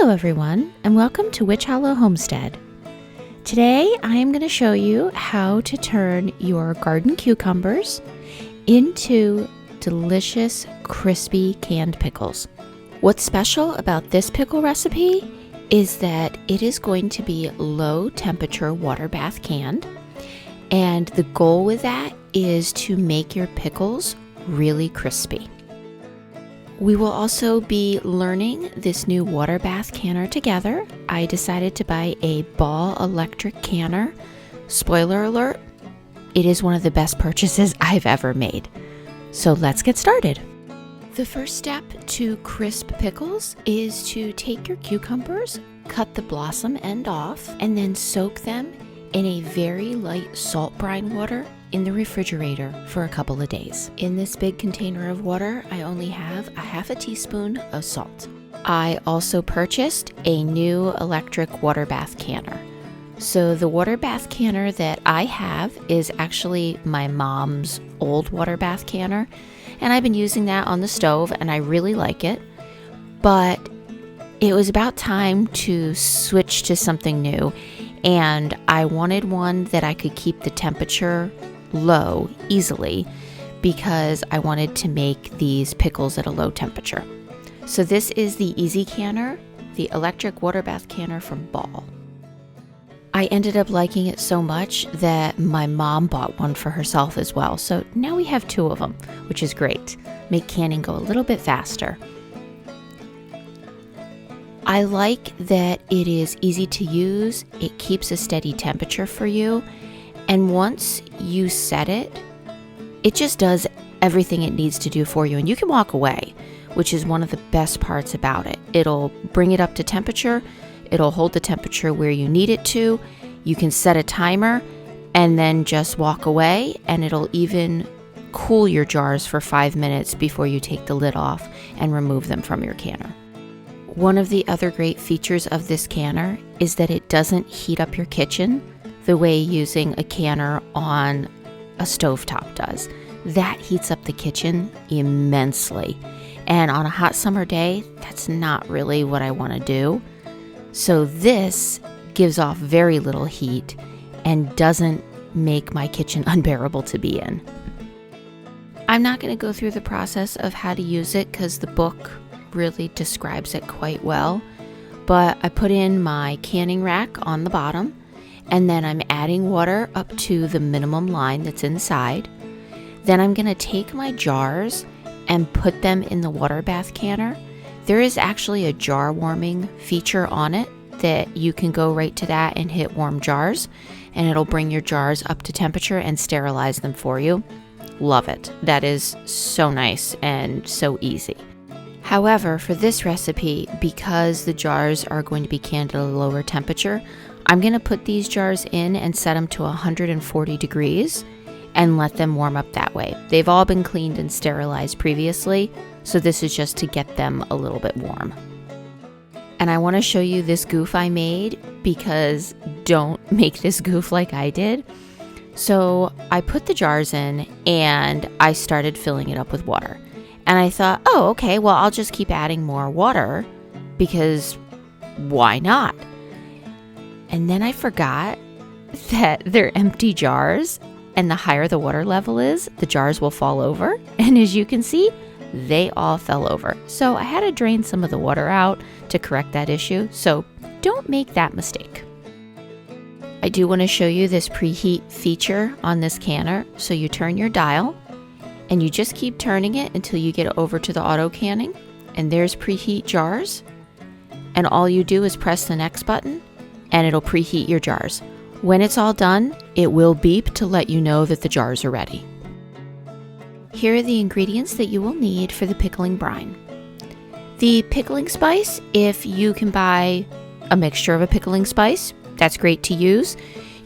Hello everyone, and welcome to Witch Hollow Homestead. Today I am going to show you how to turn your garden cucumbers into delicious, crispy canned pickles. What's special about this pickle recipe is that it is going to be low temperature water bath canned, and the goal with that is to make your pickles really crispy. We will also be learning this new water bath canner together. I decided to buy a Ball electric canner. Spoiler alert, it is one of the best purchases I've ever made. So let's get started. The first step to crisp pickles is to take your cucumbers, cut the blossom end off, and then soak them in a very light salt brine water in the refrigerator for a couple of days. In this big container of water, I only have a half a teaspoon of salt. I also purchased a new electric water bath canner. So the water bath canner that I have is actually my mom's old water bath canner, and I've been using that on the stove and I really like it. But it was about time to switch to something new, and I wanted one that I could keep the temperature low easily because I wanted to make these pickles at a low temperature. So this is the Easy Canner, the electric water bath canner from Ball. I ended up liking it so much that my mom bought one for herself as well. So now we have two of them, which is great. Make canning go a little bit faster. I like that it is easy to use. It keeps a steady temperature for you. And once you set it, it just does everything it needs to do for you. And you can walk away, which is one of the best parts about it. It'll bring it up to temperature. It'll hold the temperature where you need it to. You can set a timer and then just walk away. And it'll even cool your jars for 5 minutes before you take the lid off and remove them from your canner. One of the other great features of this canner is that it doesn't heat up your kitchen the way using a canner on a stovetop does. That heats up the kitchen immensely. And on a hot summer day, that's not really what I want to do. So this gives off very little heat and doesn't make my kitchen unbearable to be in. I'm not going to go through the process of how to use it because the book really describes it quite well. But I put in my canning rack on the bottom, and then I'm adding water up to the minimum line that's inside. Then I'm going to take my jars and put them in the water bath canner. There is actually a jar warming feature on it that you can go right to that and hit warm jars, and it'll bring your jars up to temperature and sterilize them for you. Love it. That is so nice and so easy. However, for this recipe, because the jars are going to be canned at a lower temperature, I'm going to put these jars in and set them to 140 degrees and let them warm up that way. They've all been cleaned and sterilized previously, so this is just to get them a little bit warm. And I want to show you this goof I made because don't make this goof like I did. So I put the jars in and I started filling it up with water. And I thought, oh, okay, well, I'll just keep adding more water because why not? And then I forgot that they're empty jars, and the higher the water level is, the jars will fall over. And as you can see, they all fell over. So I had to drain some of the water out to correct that issue. So don't make that mistake. I do want to show you this preheat feature on this canner. So you turn your dial and you just keep turning it until you get over to the auto canning. And there's preheat jars. And all you do is press the next button and it'll preheat your jars. When it's all done, it will beep to let you know that the jars are ready. Here are the ingredients that you will need for the pickling brine. The pickling spice, if you can buy a mixture of a pickling spice, that's great to use.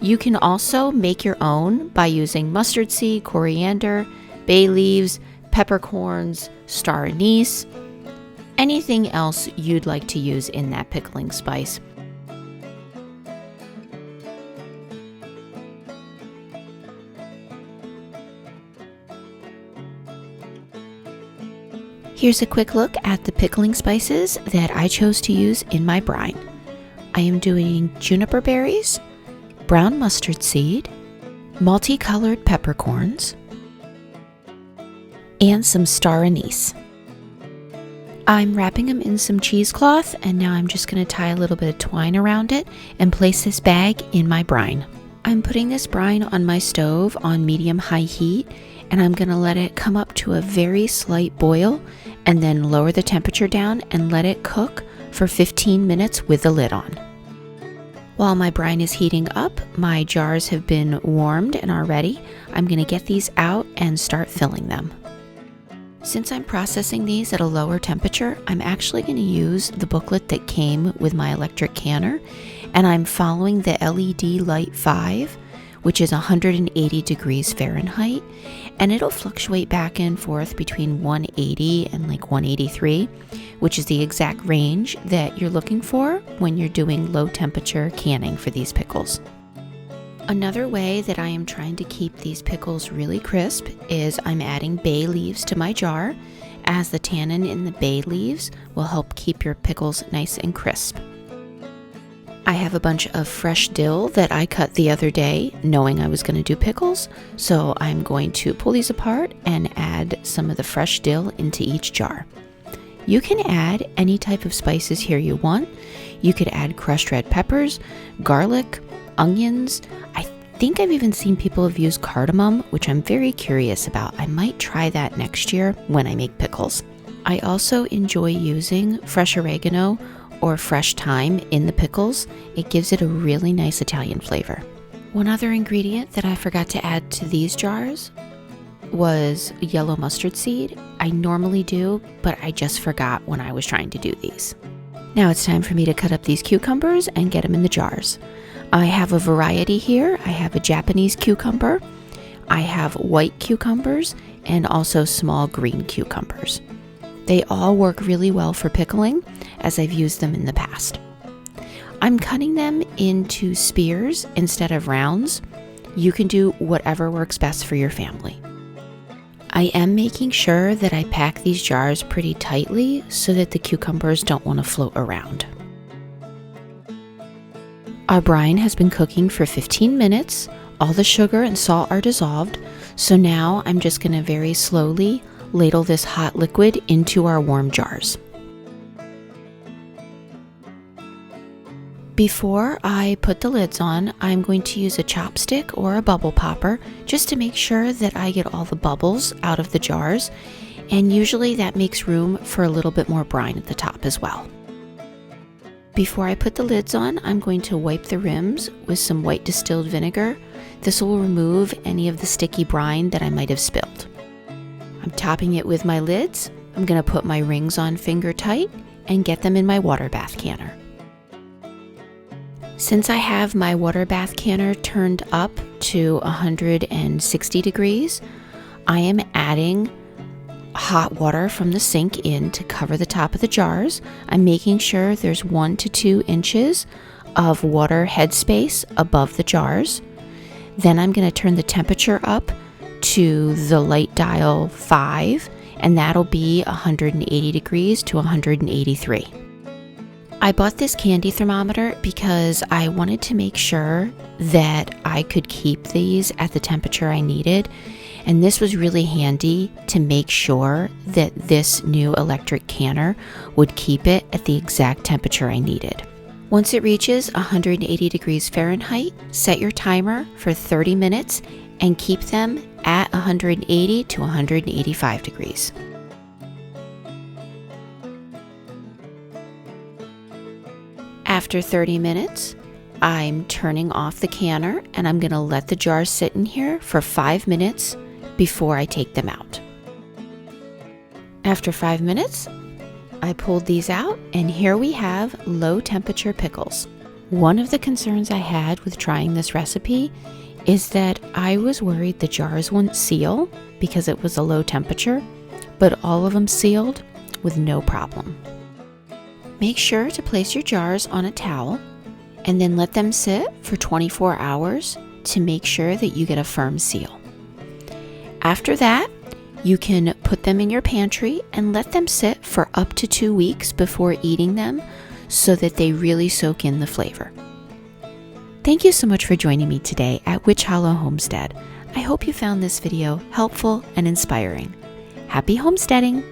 You can also make your own by using mustard seed, coriander, bay leaves, peppercorns, star anise, anything else you'd like to use in that pickling spice. Here's a quick look at the pickling spices that I chose to use in my brine. I am doing juniper berries, brown mustard seed, multicolored peppercorns, and some star anise. I'm wrapping them in some cheesecloth, and now I'm just going to tie a little bit of twine around it and place this bag in my brine. I'm putting this brine on my stove on medium-high heat, and I'm going to let it come up to a very slight boil and then lower the temperature down and let it cook for 15 minutes with the lid on. While my brine is heating up, my jars have been warmed and are ready. I'm going to get these out and start filling them. Since I'm processing these at a lower temperature, I'm actually going to use the booklet that came with my electric canner, and I'm following the LED light 5, which is 180 degrees Fahrenheit, and it'll fluctuate back and forth between 180 and like 183, which is the exact range that you're looking for when you're doing low temperature canning for these pickles. Another way that I am trying to keep these pickles really crisp is I'm adding bay leaves to my jar, as the tannin in the bay leaves will help keep your pickles nice and crisp. I have a bunch of fresh dill that I cut the other day knowing I was going to do pickles, so I'm going to pull these apart and add some of the fresh dill into each jar. You can add any type of spices here you want. You could add crushed red peppers, garlic, onions. I think I've even seen people have used cardamom, which I'm very curious about. I might try that next year when I make pickles. I also enjoy using fresh oregano or fresh thyme in the pickles. It gives it a really nice Italian flavor. One other ingredient that I forgot to add to these jars was yellow mustard seed. I normally do, but I just forgot when I was trying to do these. Now it's time for me to cut up these cucumbers and get them in the jars. I have a variety here. I have a Japanese cucumber, I have white cucumbers, and also small green cucumbers. They all work really well for pickling, as I've used them in the past. I'm cutting them into spears instead of rounds. You can do whatever works best for your family. I am making sure that I pack these jars pretty tightly so that the cucumbers don't want to float around. Our brine has been cooking for 15 minutes. All the sugar and salt are dissolved, so now I'm just going to very slowly ladle this hot liquid into our warm jars. Before I put the lids on, I'm going to use a chopstick or a bubble popper just to make sure that I get all the bubbles out of the jars, and usually that makes room for a little bit more brine at the top as well. Before I put the lids on, I'm going to wipe the rims with some white distilled vinegar. This will remove any of the sticky brine that I might have spilled. I'm topping it with my lids. I'm going to put my rings on finger tight and get them in my water bath canner. Since I have my water bath canner turned up to 160 degrees, I am adding hot water from the sink in to cover the top of the jars. I'm making sure there's 1 to 2 inches of water headspace above the jars. Then I'm going to turn the temperature up to the light dial 5, and that'll be 180 degrees to 183. I bought this candy thermometer because I wanted to make sure that I could keep these at the temperature I needed, and this was really handy to make sure that this new electric canner would keep it at the exact temperature I needed. Once it reaches 180 degrees Fahrenheit, set your timer for 30 minutes and keep them at 180 to 185 degrees. After 30 minutes, I'm turning off the canner and I'm going to let the jars sit in here for 5 minutes before I take them out. After 5 minutes, I pulled these out, and here we have low temperature pickles. One of the concerns I had with trying this recipe is that I was worried the jars wouldn't seal because it was a low temperature, but all of them sealed with no problem. Make sure to place your jars on a towel and then let them sit for 24 hours to make sure that you get a firm seal. After that, You can put them in your pantry and let them sit for up to 2 weeks before eating them so that they really soak in the flavor. Thank you so much for joining me today at Witch Hollow Homestead. I hope you found this video helpful and inspiring. Happy homesteading!